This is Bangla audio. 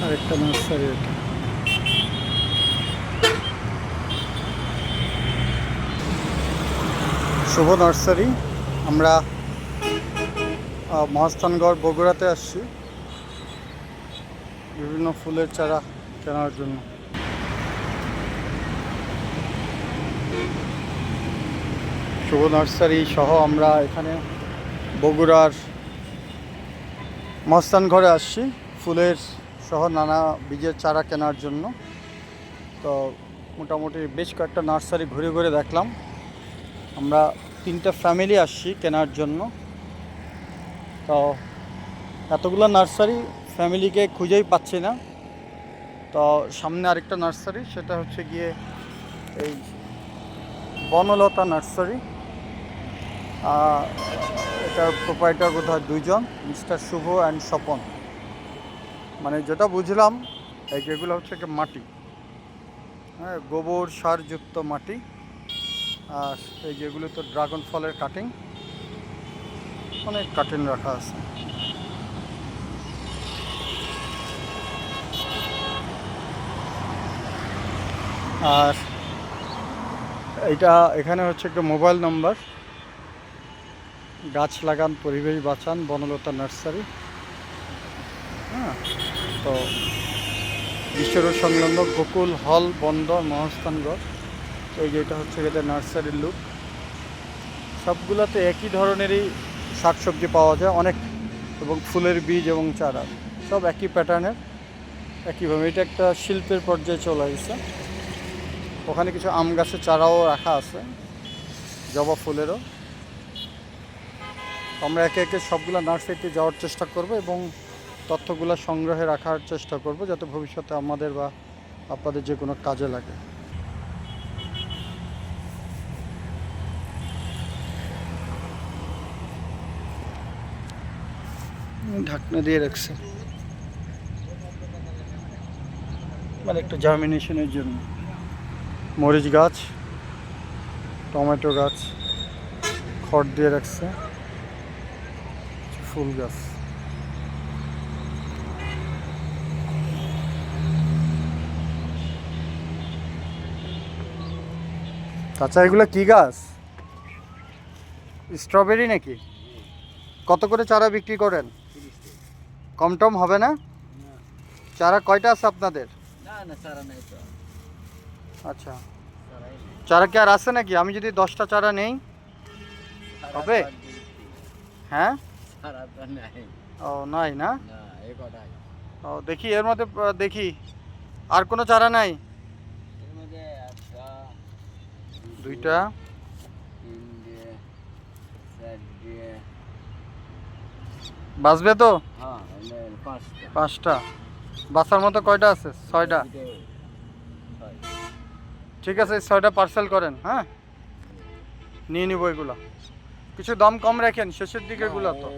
আরেকটা নার্সারি এটা। শুভ নার্সারি। আমরা মহাস্থানগড় বগুড়াতে আসছি বিভিন্ন ফুলের চারা কেনার জন্য। শুভ নার্সারি সহ আমরা এখানে বগুড়ার মহাস্থানগড়ে আসছি ফুলের সহ নানা বীজের চারা কেনার জন্য। তো মোটামুটি বেশ কয়েকটা নার্সারি ঘুরে ঘুরে দেখলাম। আমরা 3টা ফ্যামিলি আসছি কেনার জন্য। তো এতগুলো নার্সারি ফ্যামিলিকে খুঁজেই পাচ্ছি না। তো সামনে আরেকটা নার্সারি, সেটা হচ্ছে গিয়ে এই বনলতা নার্সারি। এটার প্রোপাইটার বোধহয় 2জন, মিস্টার শুভ অ্যান্ড স্বপন। মানে যেটা বুঝলাম এই যেগুলো হচ্ছে কি মাটি, হ্যাঁ, গোবর সারযুক্ত মাটি। আর এই যেগুলো তো ড্রাগন ফলের কাটিং, অনেক কাটিং রাখা আছে। আর এখানে হচ্ছে একটা মোবাইল নাম্বার, গাছ লাগান পরিবেশ বাঁচান বনলতা নার্সারি। হ্যাঁ, তো বিশ্বরোড সংলগ্ন গোকুল হল বন্দর মহাস্থানগড়। এই যেটা হচ্ছে এদের নার্সারির লুক। সবগুলোতে একই ধরনেরই শাকসবজি পাওয়া যায় অনেক, এবং ফুলের বীজ এবং চারা সব একই প্যাটার্নের, একইভাবে। এটা একটা শিল্পের পর্যায়ে চলে আসছে। ওখানে কিছু আম গাছের চারাও রাখা আছে, জবা ফুলেরও। আমরা একে একে সবগুলো নার্সারিতে যাওয়ার চেষ্টা করব এবং তথ্যগুলো সংগ্রহে রাখার চেষ্টা করব, যাতে ভবিষ্যতে আমাদের বা আপনাদের যে কোনো কাজে লাগে। ঢাকনা দিয়ে রাখছে মানে একটু জার্মিনেশনের জন্য। মরিচ গাছ, টমেটো গাছ খড় দিয়ে রাখছে, ফুল গাছ। আচ্ছা, এগুলো কি গাছ? স্ট্রবেরি নাকি? কত করে চারা বিক্রি করেন? কম টম হবে না? চারা কয়টা আছে আপনাদের? আচ্ছা, চারা কি আর আছে নাকি? আমি যদি 10টা চারা নেই হবে? হ্যাঁ, ও নাই না? ও দেখি এর মধ্যে, দেখি আর কোনো চারা নাই? 2টা, 3 বাঁচবে তো? 5টা বাঁচার মতো কয়টা আছে? 6টা। ঠিক আছে, 6টা পার্সেল করেন। হ্যাঁ, নিয়ে নিব এগুলো। কিছু দাম কম রাখেন শেষের দিকে গুলো তো।